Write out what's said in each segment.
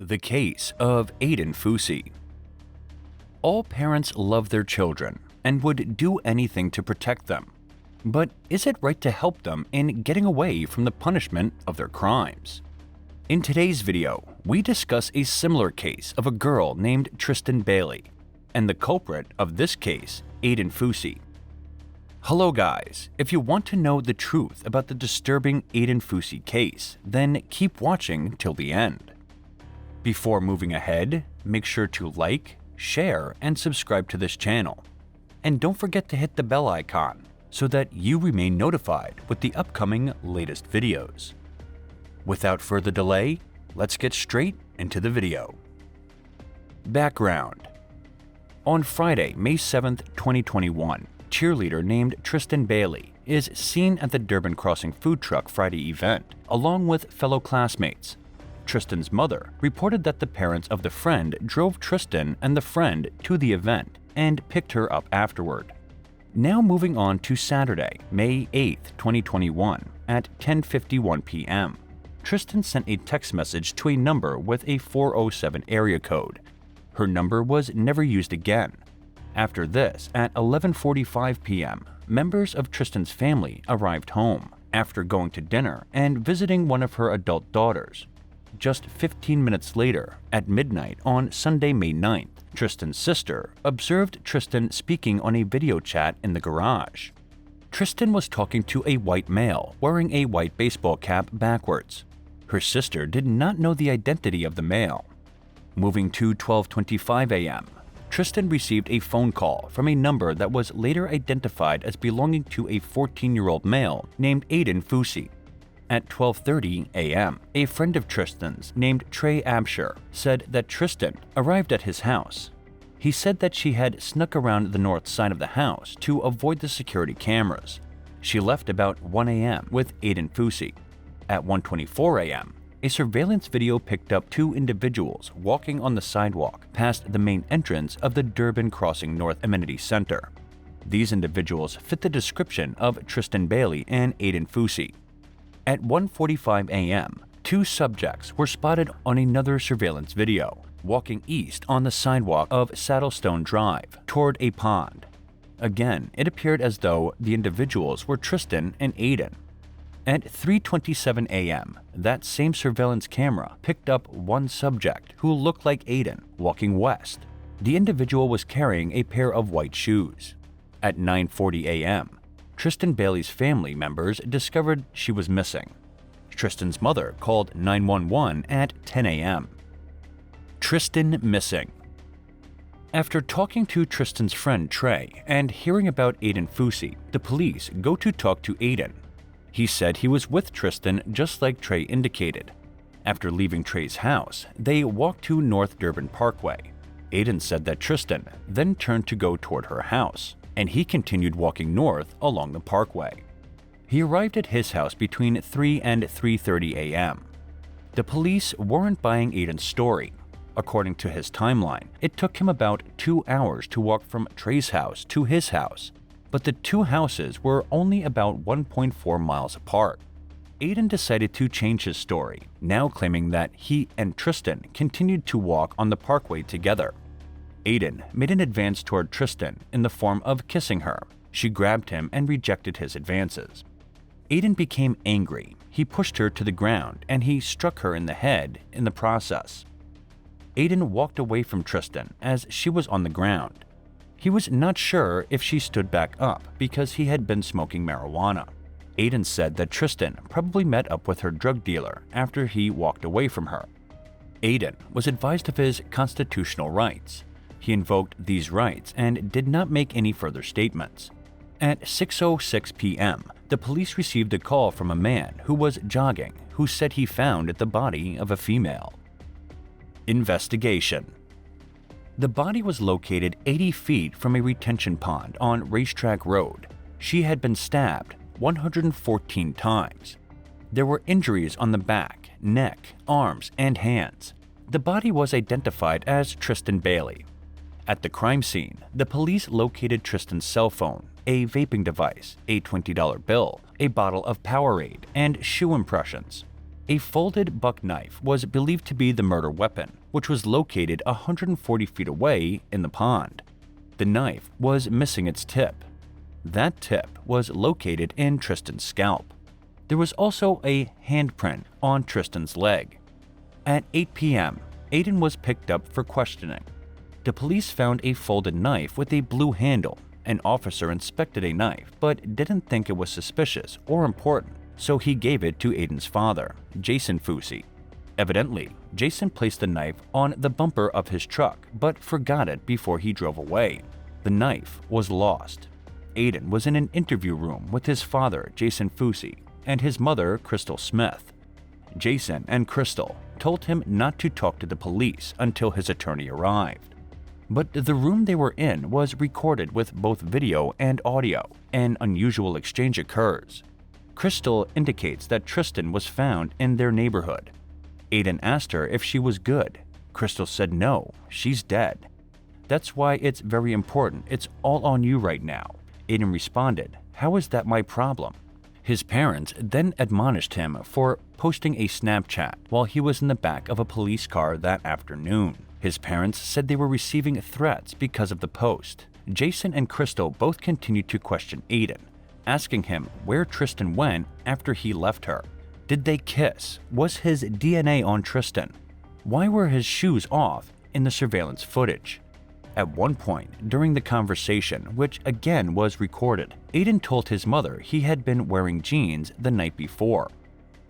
The case of Aiden Fucci. All parents love their children and would do anything to protect them. But is it right to help them in getting away from the punishment of their crimes? In today's video, we discuss a similar case of a girl named Tristyn Bailey and the culprit of this case, Aiden Fucci. Hello guys, if you want to know the truth about the disturbing Aiden Fucci case, then keep watching till the end. Before moving ahead, make sure to like, share, and subscribe to this channel. And don't forget to hit the bell icon so that you remain notified with the upcoming latest videos. Without further delay, let's get straight into the video. Background. On Friday, May 7, 2021, cheerleader named Tristyn Bailey is seen at the Durbin Crossing food truck Friday event along with fellow classmates. Tristyn's mother reported that the parents of the friend drove Tristyn and the friend to the event and picked her up afterward. Now moving on to Saturday, May 8, 2021, at 10:51 p.m. Tristyn sent a text message to a number with a 407 area code. Her number was never used again. After this, at 11:45 p.m., members of Tristyn's family arrived home after going to dinner and visiting one of her adult daughters. Just 15 minutes later, at midnight on Sunday, May 9th, Tristyn's sister observed Tristyn speaking on a video chat in the garage. Tristyn was talking to a white male wearing a white baseball cap backwards. Her sister did not know the identity of the male. Moving to 12:25 a.m., Tristyn received a phone call from a number that was later identified as belonging to a 14-year-old male named Aiden Fucci. At 12:30 a.m., a friend of Tristyn's named Trey Absher said that Tristyn arrived at his house. He said that she had snuck around the north side of the house to avoid the security cameras. She left about 1 a.m. with Aiden Fucci. At 1:24 a.m., a surveillance video picked up two individuals walking on the sidewalk past the main entrance of the Durbin Crossing North Amenity Center. These individuals fit the description of Tristyn Bailey and Aiden Fucci. At 1:45 a.m., two subjects were spotted on another surveillance video, walking east on the sidewalk of Saddlestone Drive toward a pond. Again, it appeared as though the individuals were Tristyn and Aiden. At 3:27 a.m., that same surveillance camera picked up one subject who looked like Aiden walking west. The individual was carrying a pair of white shoes. At 9:40 a.m., Tristyn Bailey's family members discovered she was missing. Tristyn's mother called 911 at 10 a.m. Tristyn missing. After talking to Tristyn's friend Trey and hearing about Aiden Fucci, the police go to talk to Aiden. He said he was with Tristyn just like Trey indicated. After leaving Trey's house, they walked to North Durbin Parkway. Aiden said that Tristyn then turned to go toward her house, and he continued walking north along the parkway. He arrived at his house between 3 and 3:30 a.m. The police weren't buying Aiden's story. According to his timeline, it took him about 2 hours to walk from Trey's house to his house, but the two houses were only about 1.4 miles apart. Aiden decided to change his story, now claiming that he and Tristyn continued to walk on the parkway together. Aiden made an advance toward Tristyn in the form of kissing her. She grabbed him and rejected his advances. Aiden became angry. He pushed her to the ground and he struck her in the head in the process. Aiden walked away from Tristyn as she was on the ground. He was not sure if she stood back up because he had been smoking marijuana. Aiden said that Tristyn probably met up with her drug dealer after he walked away from her. Aiden was advised of his constitutional rights. He invoked these rights and did not make any further statements. At 6:06 p.m., the police received a call from a man who was jogging who said he found the body of a female. Investigation. The body was located 80 feet from a retention pond on Racetrack Road. She had been stabbed 114 times. There were injuries on the back, neck, arms, and hands. The body was identified as Tristyn Bailey. At the crime scene, the police located Tristyn's cell phone, a vaping device, a $20 bill, a bottle of Powerade, and shoe impressions. A folded buck knife was believed to be the murder weapon, which was located 140 feet away in the pond. The knife was missing its tip. That tip was located in Tristyn's scalp. There was also a handprint on Tristyn's leg. At 8 p.m., Aiden was picked up for questioning. The police found a folded knife with a blue handle. An officer inspected a knife but didn't think it was suspicious or important, so he gave it to Aiden's father, Aiden Fucci. Evidently, Jason placed the knife on the bumper of his truck but forgot it before he drove away. The knife was lost. Aiden was in an interview room with his father, Aiden Fucci, and his mother, Crystal Smith. Jason and Crystal told him not to talk to the police until his attorney arrived. But the room they were in was recorded with both video and audio. An unusual exchange occurs. Crystal indicates that Tristyn was found in their neighborhood. Aiden asked her if she was good. Crystal said no, she's dead. That's why it's very important. It's all on you right now. Aiden responded, "How is that my problem?" His parents then admonished him for posting a Snapchat while he was in the back of a police car that afternoon. His parents said they were receiving threats because of the post. Jason and Crystal both continued to question Aiden, asking him where Tristyn went after he left her. Did they kiss? Was his DNA on Tristyn? Why were his shoes off in the surveillance footage? At one point during the conversation, which again was recorded, Aiden told his mother he had been wearing jeans the night before.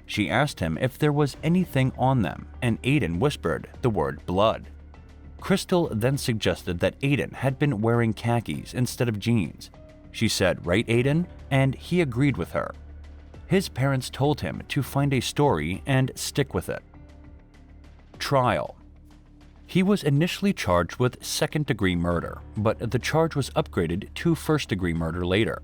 She asked him if there was anything on them, and Aiden whispered the word blood. Crystal then suggested that Aiden had been wearing khakis instead of jeans. She said, "Right, Aiden?" and he agreed with her. His parents told him to find a story and stick with it. Trial. He was initially charged with second-degree murder, but the charge was upgraded to first-degree murder later.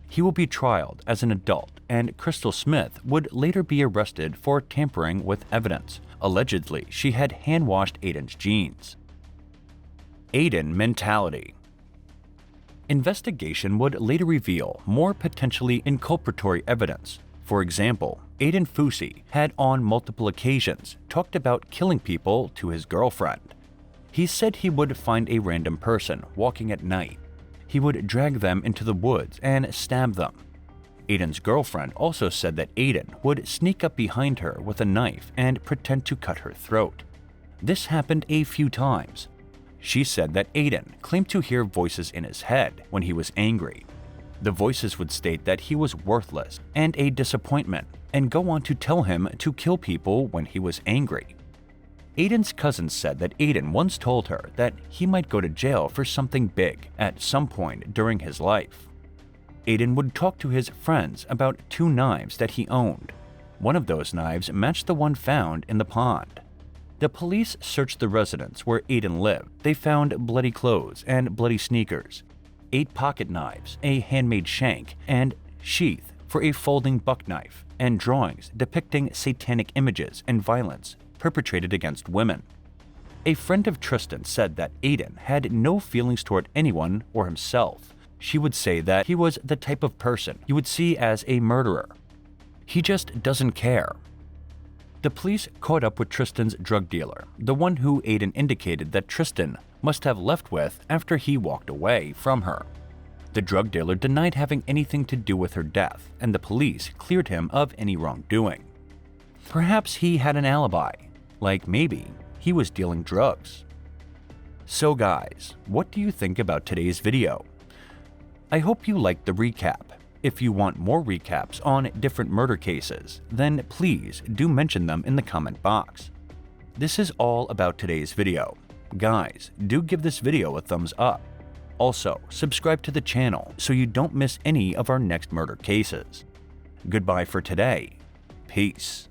He will be trialed as an adult, and Crystal Smith would later be arrested for tampering with evidence. Allegedly, she had hand-washed Aiden's jeans. Aiden mentality. Investigation would later reveal more potentially inculpatory evidence. For example, Aiden Fucci had on multiple occasions talked about killing people to his girlfriend. He said he would find a random person walking at night. He would drag them into the woods and stab them. Aiden's girlfriend also said that Aiden would sneak up behind her with a knife and pretend to cut her throat. This happened a few times. She said that Aiden claimed to hear voices in his head when he was angry. The voices would state that he was worthless and a disappointment, and go on to tell him to kill people when he was angry. Aiden's cousin said that Aiden once told her that he might go to jail for something big at some point during his life. Aiden would talk to his friends about 2 knives that he owned. One of those knives matched the one found in the pond. The police searched the residence where Aiden lived. They found bloody clothes and bloody sneakers, 8 pocket knives, a handmade shank, and sheath for a folding buck knife, and drawings depicting satanic images and violence perpetrated against women. A friend of Tristyn said that Aiden had no feelings toward anyone or himself. She would say that he was the type of person you would see as a murderer. He just doesn't care. The police caught up with Tristyn's drug dealer, the one who Aiden indicated that Tristyn must have left with after he walked away from her. The drug dealer denied having anything to do with her death, and the police cleared him of any wrongdoing. Perhaps he had an alibi, like maybe he was dealing drugs. So guys, what do you think about today's video? I hope you liked the recap. If you want more recaps on different murder cases, then please do mention them in the comment box. This is all about today's video. Guys, do give this video a thumbs up. Also, subscribe to the channel so you don't miss any of our next murder cases. Goodbye for today. Peace.